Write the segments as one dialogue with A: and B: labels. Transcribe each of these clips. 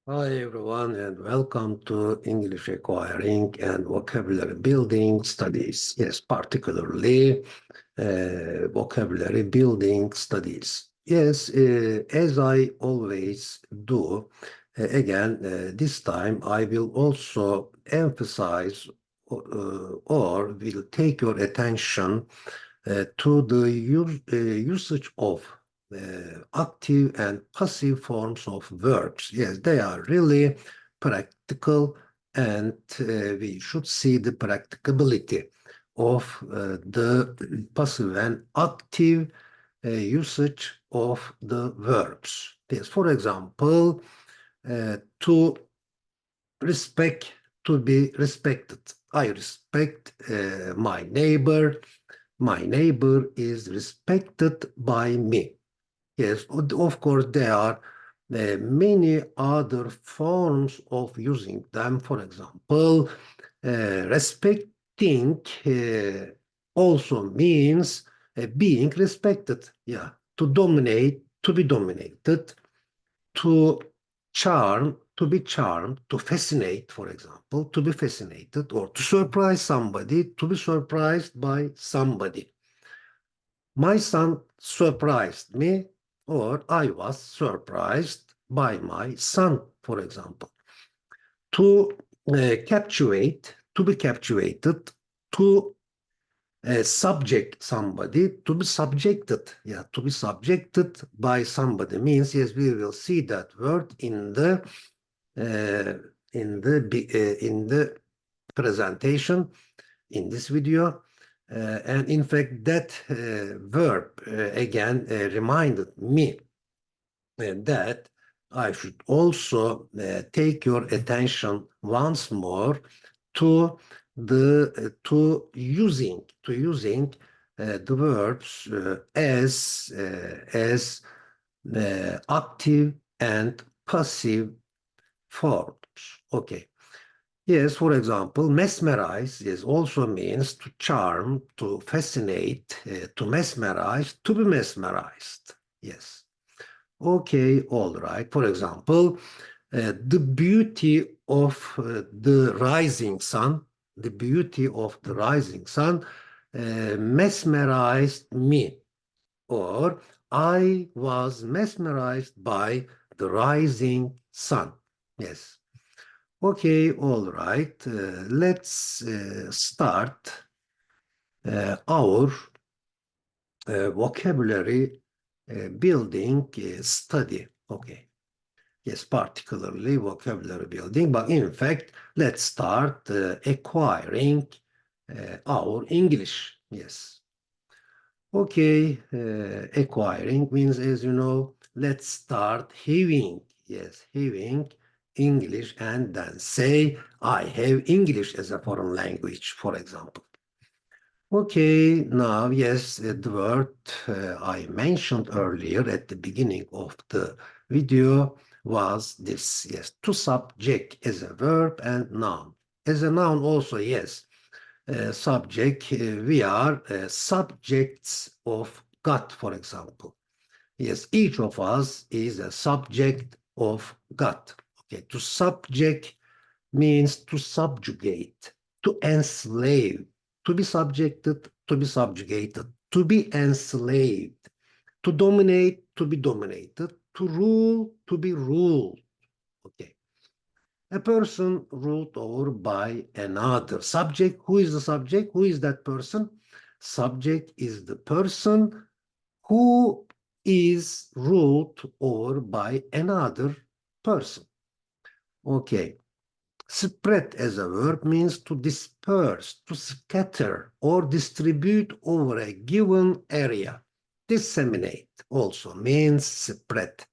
A: Hi everyone and welcome to English Acquiring and Vocabulary Building Studies. Yes, particularly Vocabulary Building Studies. Yes, as I always do, this time I will also emphasize or will take your attention to the usage of active and passive forms of verbs. Yes, they are really practical, and we should see the practicability of the passive and active usage of the verbs. Yes, for example, to respect, to be respected. I respect my neighbor. My neighbor is respected by me. Yes, of course, there are many other forms of using them. For example, respecting also means being respected. Yeah, to dominate, to be dominated, to charm, to be charmed, to fascinate, for example, to be fascinated, or to surprise somebody, to be surprised by somebody. My son surprised me, or I was surprised by my son, for example. To captivate, to be captivated, to subject somebody, to be subjected. Yeah, to be subjected by somebody means, yes, we will see that word uh, in the presentation in this video. And in fact, that verb again reminded me that I should also take your attention once more to the to using the verbs as active and passive forms. Okay. Yes, for example, mesmerize is also means to charm, to fascinate, to mesmerize, to be mesmerized. Yes. Okay, all right. For example, the beauty of the rising sun, the beauty of the rising sun mesmerized me, or I was mesmerized by the rising sun. Yes. Okay, all right. Let's start our vocabulary building study. Okay. Yes, particularly vocabulary building, but in fact, let's start acquiring our English. Yes. Okay, acquiring means, as you know, let's start having. Yes, having English and then say, I have English as a foreign language, for example. Okay, now, yes, the word I mentioned earlier at the beginning of the video was this, yes, to subject as a verb and noun. As a noun also, yes, subject, we are subjects of God, for example. Yes, each of us is a subject of God. Okay, to subject means to subjugate, to enslave, to be subjected, to be subjugated, to be enslaved, to dominate, to be dominated, to rule, to be ruled. Okay. A person ruled over by another. Subject, who is the subject? Who is that person? Subject is the person who is ruled over by another person. Okay. Spread as a verb means to disperse, to scatter, or distribute over a given area. Disseminate also means spread.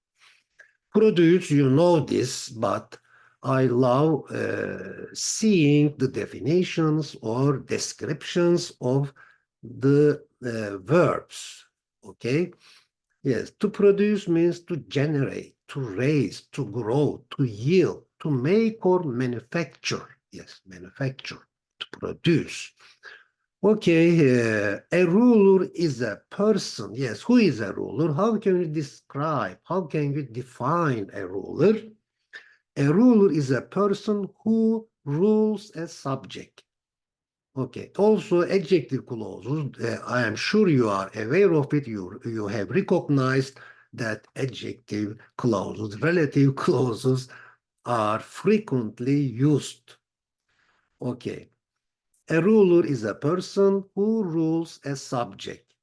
A: Produce, you know this, but I love seeing the definitions or descriptions of the verbs. Okay? Yes, to produce means to generate, to raise, to grow, to yield, to make or manufacture. Yes, manufacture, to produce. Okay, a ruler is a person. Yes, who is a ruler? How can we describe, how can we define a ruler? A ruler is a person who rules a subject. Okay. Also, adjective clauses. I am sure you are aware of it. You have recognized that adjective clauses, relative clauses, are frequently used. Okay. A ruler is a person who rules a subject.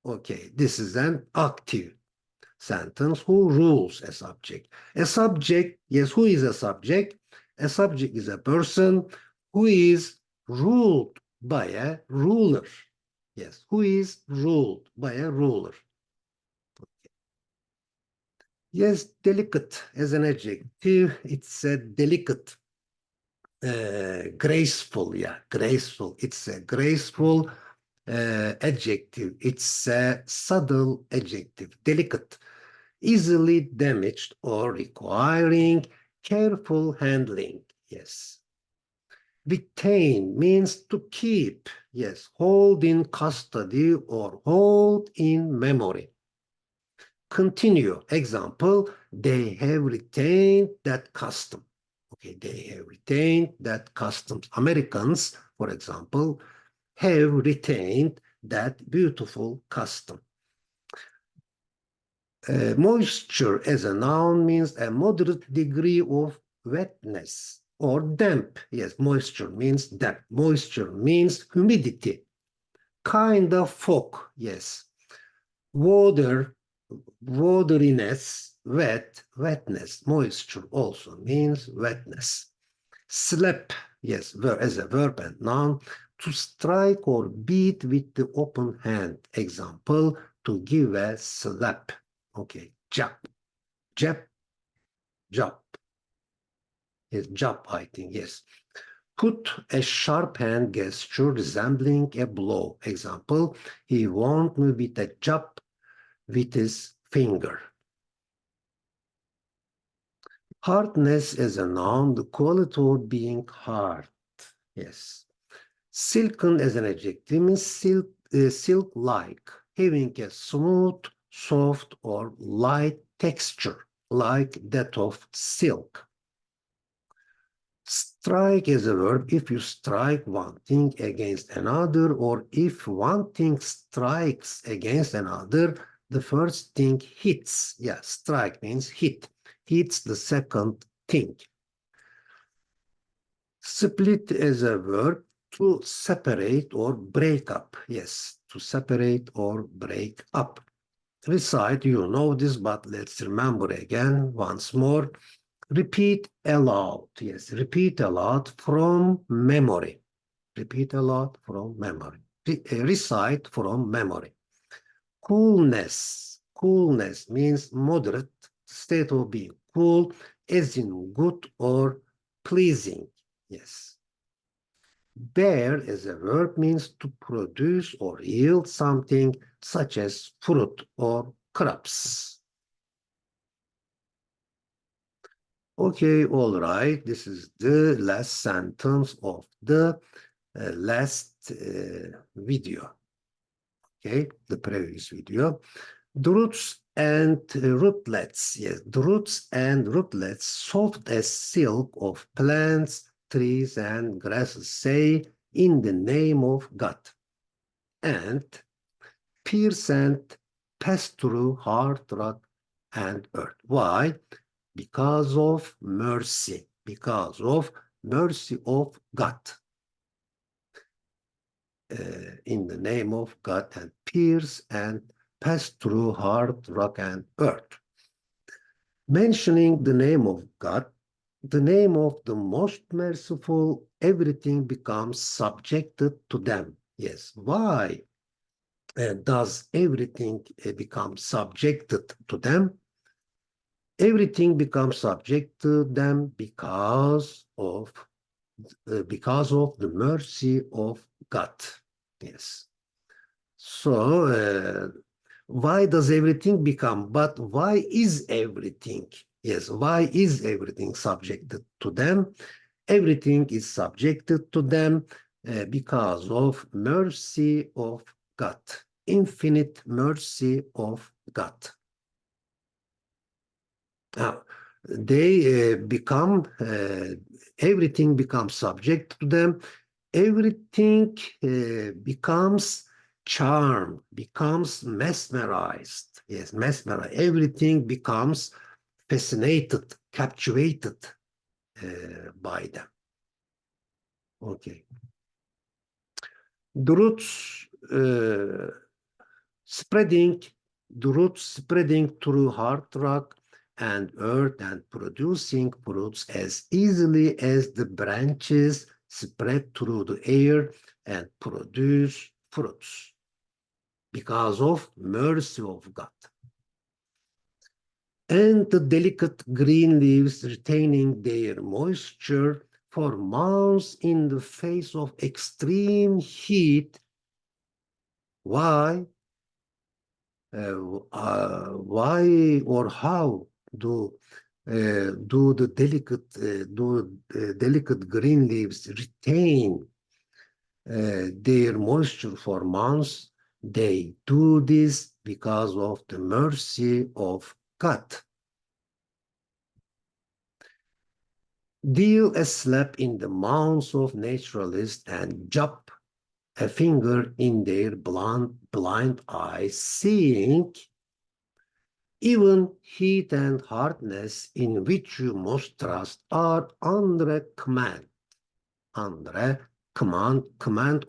A: Okay. This is an active sentence. Who rules a subject? A subject, yes, who is a subject? A subject is a person who is ruled by a ruler. Yes, who is ruled by a ruler. Yes, delicate as an adjective, it's a delicate, graceful, yeah, graceful. It's a graceful adjective. It's a subtle adjective, delicate, easily damaged or requiring careful handling. Yes. Retain means to keep. Yes. Hold in custody or hold in memory. Continue. Example, they have retained that custom. Okay, they have retained that custom. Americans, for example, have retained that beautiful custom. Moisture as a noun means a moderate degree of wetness or damp. Yes, moisture means damp. Moisture means humidity. Kind of fog. Yes. Water, wateriness, wet, wetness. Moisture also means wetness. Slap, yes, as a verb and noun, to strike or beat with the open hand. Example, to give a slap. Okay, jab, jab, jab. Yes, jab, I think, yes. Put a sharp hand gesture resembling a blow. Example, he warned me with a jab with his finger. Hardness is a noun, the quality of being hard. Yes. Silken as an adjective means silk-like, having a smooth, soft, or light texture, like that of silk. Strike is a verb if you strike one thing against another, or if one thing strikes against another, the first thing hits. Yeah, strike means hit. Hits the second thing. Split is a verb to separate or break up. Yes, to separate or break up. Recite, you know this, but let's remember again once more. Repeat aloud. Yes, repeat aloud from memory. Repeat aloud from memory. Recite from memory. Coolness. Coolness means moderate state of being. Cool as in good or pleasing. Yes. Bear as a verb means to produce or yield something such as fruit or crops. Okay, all right. This is the last sentence of the last video. Okay, the previous video. The roots and rootlets. Yes, the roots and rootlets, soft as silk of plants, trees, and grasses, say, in the name of God. And pierce and pass through hard rock and earth. Why? Because of mercy. Because of mercy of God. In the name of God, and pierce and pass through hard rock and earth. Mentioning the name of God, the name of the most merciful, everything becomes subjected to them. Yes, why does everything become subjected to them? Everything becomes subject to them because of the mercy of God. Yes. So why does everything become? But why is everything? Yes. Why is everything subjected to them? Everything is subjected to them because of mercy of God, infinite mercy of God. Now, they become, everything becomes subject to them. Everything becomes charmed, becomes mesmerized. Yes, mesmerized. Everything becomes fascinated, captivated by them. Okay. The roots spreading, the roots spreading through hard rock and earth and producing fruits as easily as the branches spread through the air and produce fruits because of mercy of God. And the delicate green leaves retaining their moisture for months in the face of extreme heat. Why? Why or how do the delicate green leaves retain their moisture for months? They do this because of the mercy of God. Deal a slap in the mouths of naturalists and jump a finger in their blind eyes, seeing even heat and hardness in which you most trust are under a command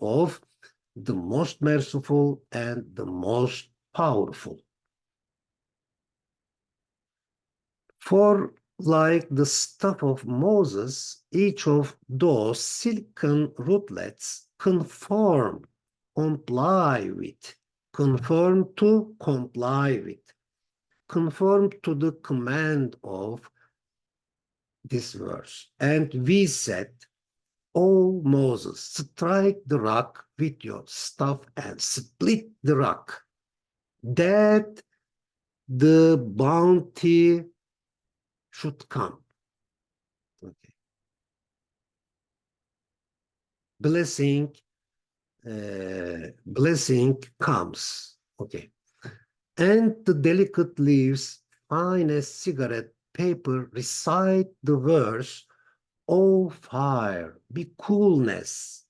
A: of the most merciful and the most powerful. For like the staff of Moses, each of those silken rootlets conform to comply with, conform to the command of this verse. And we said, O Moses, strike the rock with your staff and split the rock, that the bounty should come. Okay. Blessing comes. Okay. And the delicate leaves, fine as cigarette paper, recite the verse, O fire, be coolness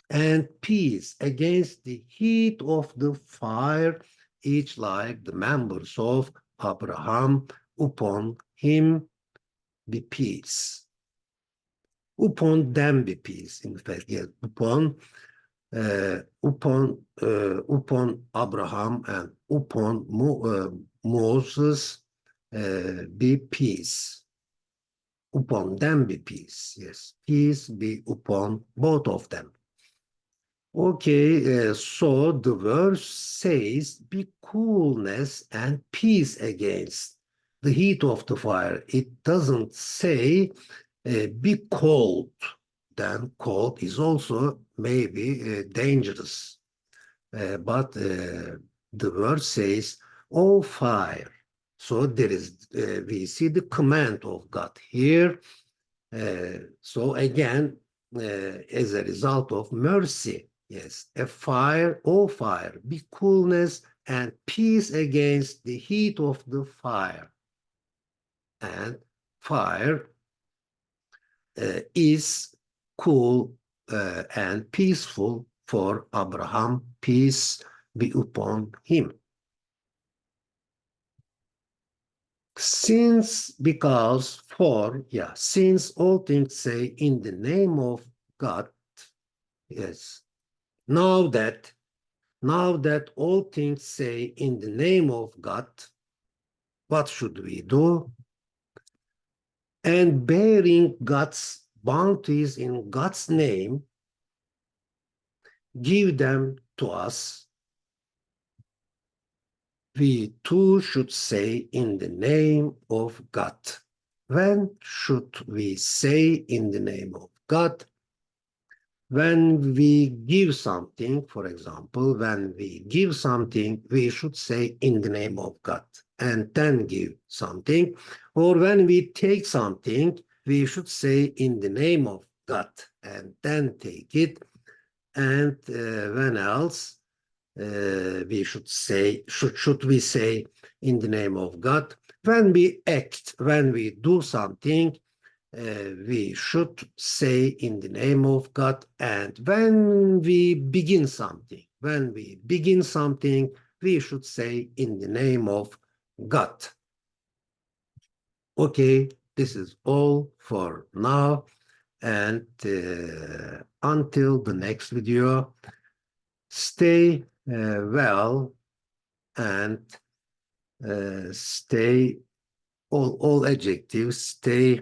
A: and peace against the heat of the fire, each like the members of Abraham, upon him be peace. Upon them be peace, in fact, yes, upon Abraham and upon Moses be peace. Upon them be peace, yes. Peace be upon both of them. Okay, so the verse says, be coolness and peace against the heat of the fire. It doesn't say, be cold. Then cold is also maybe dangerous. But the verse says, oh fire. So there is, we see the command of God here. So again, as a result of mercy, yes, a fire, oh fire, be coolness and peace against the heat of the fire. And fire is cool and peaceful for Abraham, peace be upon him. Since all things say in the name of God, yes, now that all things say in the name of God, what should we do? And bearing God's bounties in God's name, give them to us. We too should say in the name of God. When should we say in the name of God? When we give something, for example, when we give something, we should say in the name of God and then give something. Or when we take something, we should say in the name of God and then take it. And when else? we should say, should we say in the name of God? When we act, when we do something, we should say in the name of God. And when we begin something, we should say in the name of God. Okay, this is all for now. And until the next video, stay well and stay, all adjectives, stay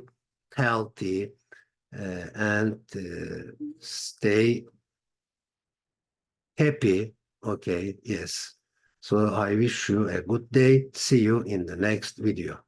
A: healthy and stay happy. Okay, yes. So I wish you a good day. See you in the next video.